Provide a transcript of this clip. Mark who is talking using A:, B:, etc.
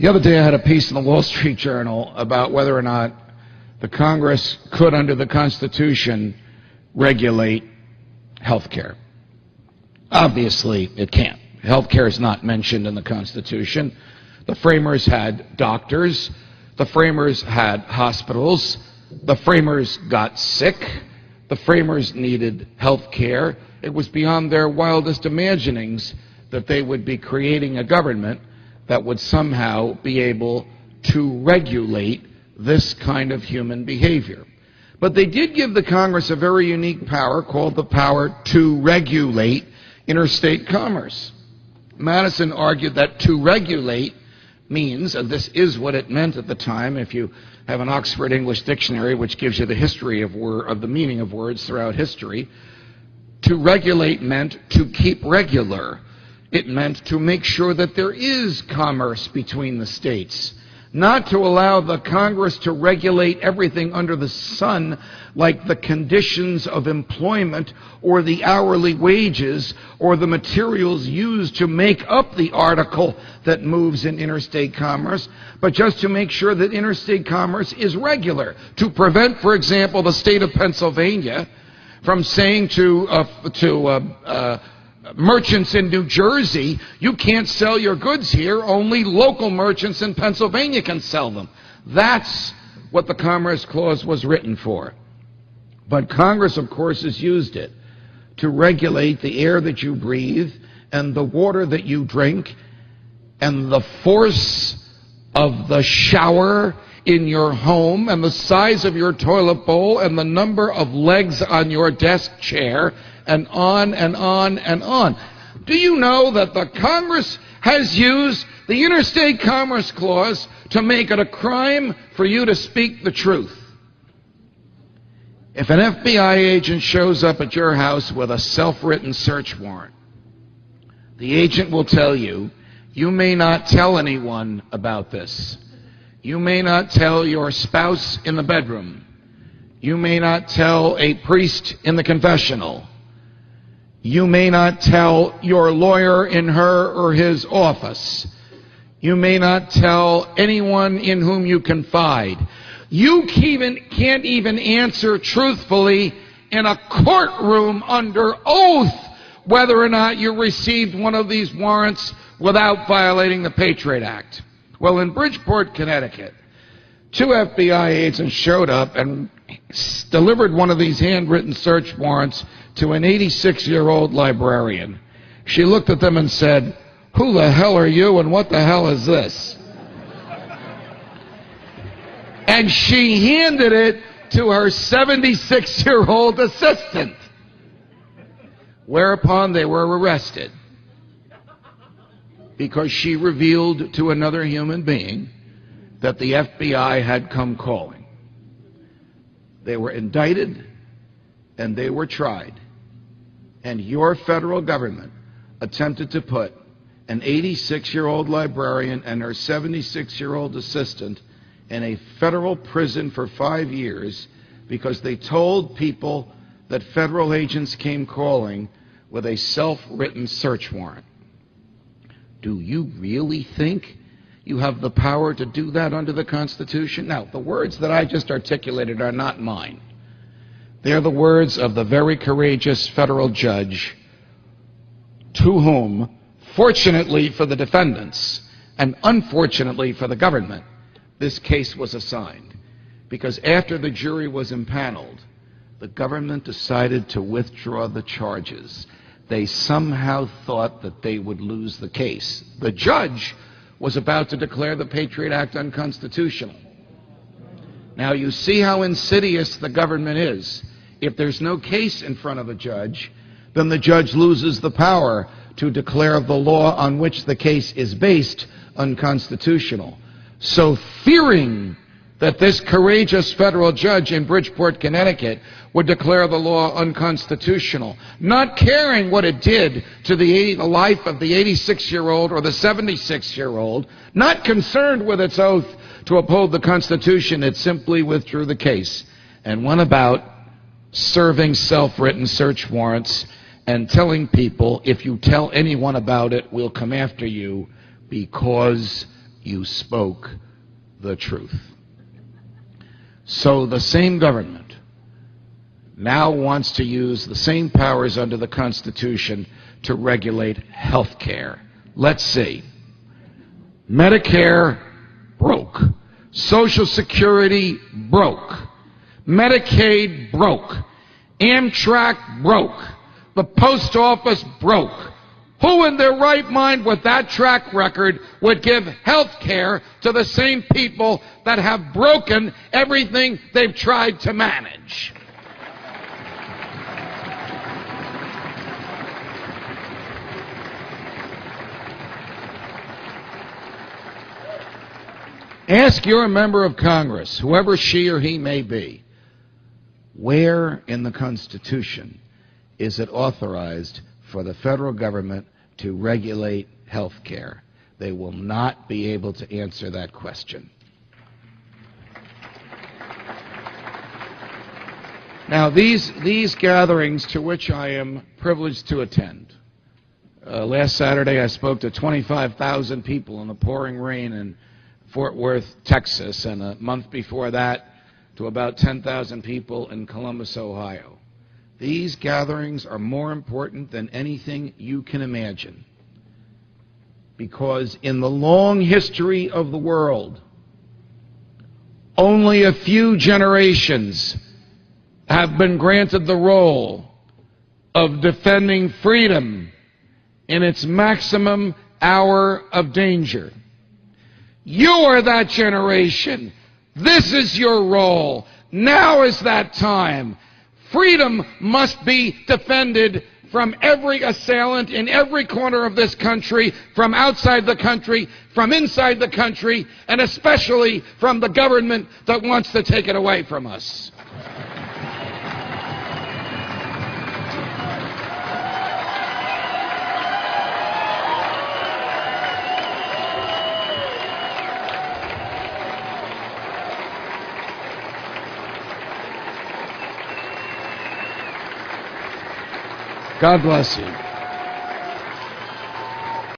A: The other day I had a piece in the Wall Street Journal about whether or not the Congress could, under the Constitution, regulate health care. Obviously, it can't. Health care is not mentioned in the Constitution. The framers had doctors. The framers had hospitals. The framers got sick. The framers needed health care. It was beyond their wildest imaginings that they would be creating a government that would somehow be able to regulate this kind of human behavior. But they did give the Congress a very unique power called the power to regulate interstate commerce. Madison argued that to regulate means, and this is what it meant at the time, if you have an Oxford English Dictionary which gives you the history of the meaning of words throughout history, to regulate meant to keep regular. It meant to make sure that there is commerce between the states, not to allow the Congress to regulate everything under the sun, like the conditions of employment or the hourly wages or the materials used to make up the article that moves in interstate commerce, but just to make sure that interstate commerce is regular, to prevent, for example, the state of Pennsylvania from saying to merchants in New Jersey, you can't sell your goods here, only local merchants in Pennsylvania can sell them. That's what the Commerce Clause was written for. But Congress, of course, has used it to regulate the air that you breathe and the water that you drink and the force of the shower in your home and the size of your toilet bowl and the number of legs on your desk chair, and on and on and on. Do you know that the Congress has used the Interstate Commerce Clause to make it a crime for you to speak the truth? If an FBI agent shows up at your house with a self-written search warrant, the agent will tell you, you may not tell anyone about this. You may not tell your spouse in the bedroom. You may not tell a priest in the confessional. You may not tell your lawyer in her or his office. You may not tell anyone in whom you confide. You can't even answer truthfully in a courtroom under oath whether or not you received one of these warrants without violating the Patriot Act. Well, in Bridgeport, Connecticut, 2 FBI agents showed up and delivered one of these handwritten search warrants to an 86-year-old librarian. She looked at them and said, "Who the hell are you and what the hell is this?" And she handed it to her 76-year-old assistant. Whereupon they were arrested because she revealed to another human being that the FBI had come calling. They were indicted and they were tried. And your federal government attempted to put an 86-year-old librarian and her 76-year-old assistant in a federal prison for 5 years because they told people that federal agents came calling with a self-written search warrant. Do you really think you have the power to do that under the Constitution? Now, the words that I just articulated are not mine. They're the words of the very courageous federal judge to whom, fortunately for the defendants and unfortunately for the government, this case was assigned. Because after the jury was impaneled, the government decided to withdraw the charges. They somehow thought that they would lose the case. The judge was about to declare the Patriot Act unconstitutional. Now, you see how insidious the government is. If there's no case in front of a judge, then the judge loses the power to declare the law on which the case is based unconstitutional. So, fearing that this courageous federal judge in Bridgeport, Connecticut, would declare the law unconstitutional, not caring what it did to the life of the 86-year-old or the 76-year-old, not concerned with its oath to uphold the Constitution, it simply withdrew the case and went about serving self-written search warrants and telling people, if you tell anyone about it, we'll come after you, because you spoke the truth. So the same government now wants to use the same powers under the Constitution to regulate health care. Let's see. Medicare broke. Social Security broke. Medicaid broke. Amtrak broke. The post office broke. Who in their right mind with that track record would give health care to the same people that have broken everything they've tried to manage? Ask your member of Congress, whoever she or he may be, where in the Constitution is it authorized for the federal government to regulate health care? They will not be able to answer that question. Now, these gatherings to which I am privileged to attend. Last Saturday I spoke to 25,000 people in the pouring rain in Fort Worth, Texas, and a month before that to about 10,000 people in Columbus, Ohio. These gatherings are more important than anything you can imagine, because in the long history of the world, only a few generations have been granted the role of defending freedom in its maximum hour of danger. You are that generation. This is your role. Now is that time. Freedom must be defended from every assailant in every corner of this country, from outside the country, from inside the country, and especially from the government that wants to take it away from us. God bless you.